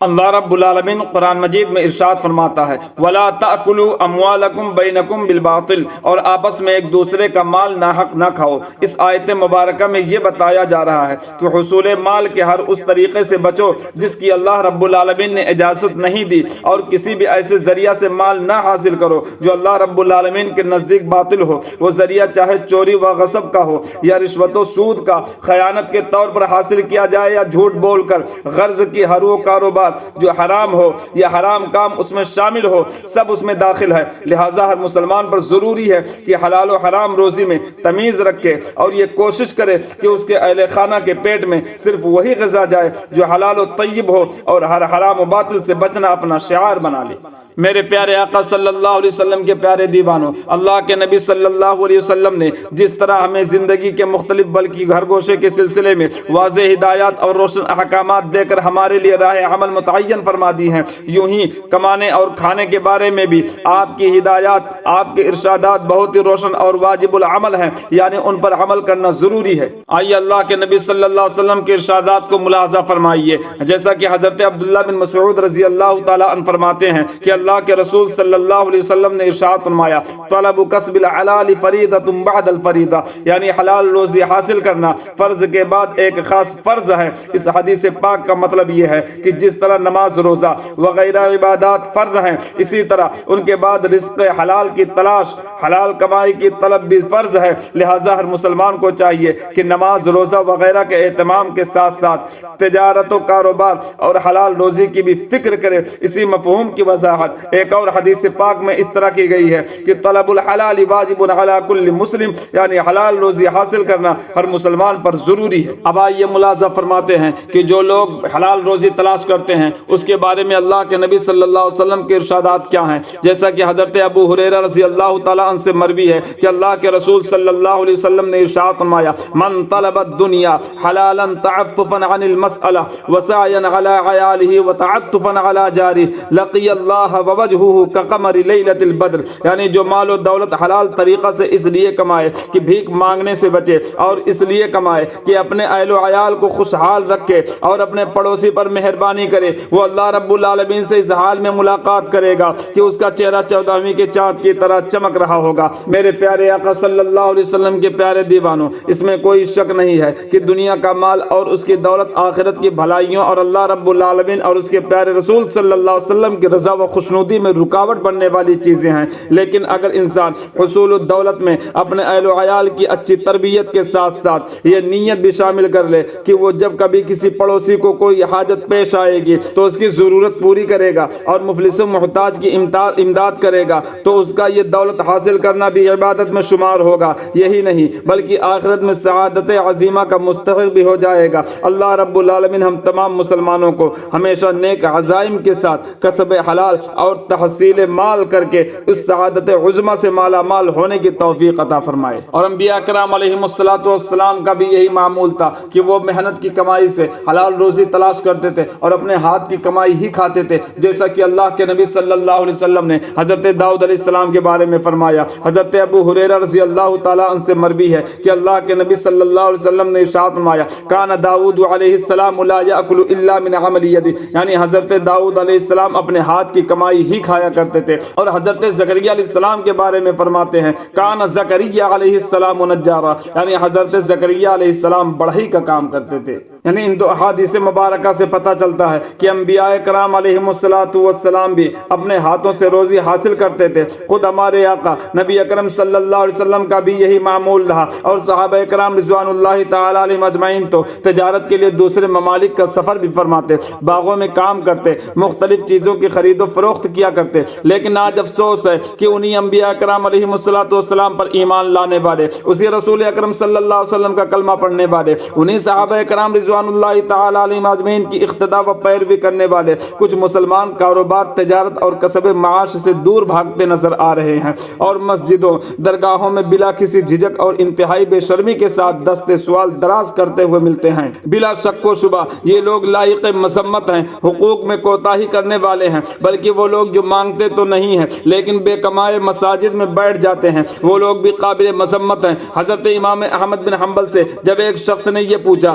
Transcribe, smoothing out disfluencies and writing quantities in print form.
اللہ رب العالمین قرآن مجید میں ارشاد فرماتا ہے وَلَا تَأْكُلُوا أَمْوَالَكُمْ بَيْنَكُمْ بِالْبَاطِلِ، اور آپس میں ایک دوسرے کا مال ناحق نہ کھاؤ۔ اس آیت مبارکہ میں یہ بتایا جا رہا ہے کہ حصول مال کے ہر اس طریقے سے بچو جس کی اللہ رب العالمین نے اجازت نہیں دی، اور کسی بھی ایسے ذریعہ سے مال نہ حاصل کرو جو اللہ رب العالمین کے نزدیک باطل ہو۔ وہ ذریعہ چاہے چوری و غصب کا ہو یا رشوت و سود کا، خیانت کے طور پر حاصل کیا جائے یا جھوٹ بول کر، غرض کی ہر وہ کاروبار جو حرام ہو یا حرام کام اس میں شامل ہو، سب اس میں داخل ہے۔ لہٰذا ہر مسلمان پر ضروری ہے کہ حلال و حرام روزی میں تمیز رکھے اور یہ کوشش کرے کہ اس کے اہل خانہ کے پیٹ میں صرف وہی غذا جائے جو حلال و طیب ہو، اور ہر حرام و باطل سے بچنا اپنا شعار بنا لے۔ میرے پیارے آقا صلی اللہ علیہ وسلم کے پیارے دیوانوں، اللہ کے نبی صلی اللہ علیہ وسلم نے جس طرح ہمیں زندگی کے مختلف بلکہ ہر گوشے کے سلسلے میں واضح ہدایات اور روشن احکامات دے کر ہمارے لیے راہ عمل متعین فرما دی ہیں، یوں ہی کمانے اور کھانے کے بارے میں بھی آپ کی ہدایات، آپ کے ارشادات بہت ہی روشن اور واجب العمل ہیں، یعنی ان پر عمل کرنا ضروری ہے۔ آئیے اللہ کے نبی صلی اللہ علیہ وسلم کے ارشادات کو ملاحظہ فرمائیے، جیسا کہ حضرت عبداللہ بن مسعود رضی اللہ تعالیٰ عنہ فرماتے ہیں کہ اللہ کے رسول صلی اللہ علیہ وسلم نے ارشاد فرمایا طلب کسب الحلال فریضۃ بعد الفریضہ، یعنی حلال روزی حاصل کرنا فرض کے بعد ایک خاص فرض ہے۔ اس حدیث پاک کا مطلب یہ ہے کہ جس طرح نماز، روزہ وغیرہ عبادات فرض ہیں، اسی طرح ان کے بعد رزق حلال کی تلاش، حلال کمائی کی طلب بھی فرض ہے۔ لہٰذا ہر مسلمان کو چاہیے کہ نماز، روزہ وغیرہ کے اہتمام کے ساتھ ساتھ تجارت و کاروبار اور حلال روزی کی بھی فکر کرے۔ اسی مفہوم کی وضاحت ایک اور حدیث پاک میں اس طرح کی گئی ہے کہ طلب الحلال واجب علی کل مسلم، یعنی حلال روزی حاصل کرنا ہر مسلمان پر ضروری ہے۔ اب آئیے ملاحظہ فرماتے ہیں کہ جو لوگ حلال روزی تلاش کرتے ہیں اس کے بارے میں اللہ کے نبی صلی اللہ علیہ وسلم کے ارشادات کیا ہیں، جیسا کہ حضرت ابو ہریرہ رضی اللہ تعالیٰ عنہ سے مروی ہے کہ اللہ کے رسول صلی اللہ علیہ وسلم نے ارشاد فرمایا من طلب الدنیا حلالا تعففا عن المسألہ وسعیا علی عیالہ وتعطفا علی جارہ لقی اللہ ووجہہ کقمر لیلۃ البدر، یعنی جو مال و دولت حلال طریقہ سے اس لیے کمائے کہ بھیک مانگنے سے بچے، اور اس لیے کمائے کہ اپنے اہل و عیال کو خوشحال رکھے اور اپنے پڑوسی پر مہربانی کرے، وہ اللہ رب العالمین سے اس حال میں ملاقات کرے گا کہ اس کا چہرہ 14ویں کے چاند کی طرح چمک رہا ہوگا۔ میرے پیارے آقا صلی اللہ علیہ وسلم کے پیارے دیوانوں، اس میں کوئی شک نہیں ہے کہ دنیا کا مال اور اس کی دولت آخرت کی بھلائیوں اور اللہ رب العالمین اور اس کے پیارے رسول صلی اللہ علیہ وسلم کی رضا و خوشنودی میں رکاوٹ بننے والی چیزیں ہیں، لیکن اگر انسان حصول الدولت میں اپنے اہل و عیال کی اچھی تربیت کے ساتھ ساتھ یہ نیت بھی شامل کر لے کہ وہ جب کبھی کسی پڑوسی کو کوئی حاجت پیش آئے گی تو اس کی ضرورت پوری کرے گا اور مفلس و محتاج کی امداد کرے گا، تو اس کا یہ دولت حاصل کرنا بھی عبادت میں شمار ہوگا۔ یہی نہیں بلکہ آخرت میں سعادت عظیمہ کا مستحق بھی ہو جائے گا۔ اللہ رب العالمین ہم تمام مسلمانوں کو ہمیشہ نیک عزائم کے ساتھ کسب حلال اور تحصیل مال کر کے اس سعادت عظمہ سے مالا مال ہونے کی توفیق عطا فرمائے۔ اور انبیاء کرام علیہم الصلاۃ والسلام کا بھی یہی معمول تھا کہ وہ محنت کی کمائی سے حلال روزی تلاش کرتے تھے اور اپنے ہاتھ کی کمائی ہی کھاتے تھے، جیسا کہ اللہ کے نبی صلی اللہ علیہ وسلم نے حضرت داؤد علیہ السلام کے بارے میں فرمایا۔ حضرت ابو ہریرہ رضی اللہ تعالیٰ عنہ سے مروی ہے کہ اللہ کے نبی صلی اللہ علیہ وسلم نے ارشاد فرمایا کان داؤد علیہ السلام لا یأکل الا من عمل یدہ، یعنی حضرت داؤد علیہ السلام اپنے ہاتھ کی کمائی ہی کھایا کرتے تھے۔ اور حضرت زکریا علیہ السلام کے بارے میں فرماتے ہیں کان زکریا علیہ السلام نجارا، یعنی حضرت زکریا علیہ السلام بڑھئی کا کام کرتے تھے۔ یعنی ان دو احادیث مبارکہ سے پتہ چلتا ہے کہ انبیاء کرام علیہم الصلاۃ والسلام بھی اپنے ہاتھوں سے روزی حاصل کرتے تھے۔ خود ہمارے آقا نبی اکرم صلی اللہ علیہ وسلم کا بھی یہی معمول رہا، اور صحابہ کرام رضوان اللہ تعالی علیہم اجمعین تو تجارت کے لیے دوسرے ممالک کا سفر بھی فرماتے، باغوں میں کام کرتے، مختلف چیزوں کی خرید و فروخت کیا کرتے، لیکن آج افسوس ہے کہ انہی انبیاء کرام علیہم الصلاۃ والسلام پر ایمان لانے والے، اسی رسول اکرم صلی اللہ علیہ وسلم کا کلمہ پڑھنے والے، انہی صحابہ کرام رضوان اللہ تعالی علیہم اجمعین کی اقتداء و پیروی کرنے والے کچھ مسلمان کاروبار، تجارت اور کسب معاش سے دور بھاگتے نظر آ رہے ہیں، اور مسجدوں، درگاہوں میں بلا کسی جھجک اور انتہائی بے شرمی کے ساتھ دست سوال دراز کرتے ہوئے ملتے ہیں۔ بلا شک و شبہ یہ لوگ لائق مذمت ہیں، حقوق میں کوتاہی کرنے والے ہیں، بلکہ وہ لوگ جو مانگتے تو نہیں ہیں لیکن بے کمائے مساجد میں بیٹھ جاتے ہیں، وہ لوگ بھی قابل مذمت ہیں۔ حضرت امام احمد بن حنبل سے جب ایک شخص نے یہ پوچھا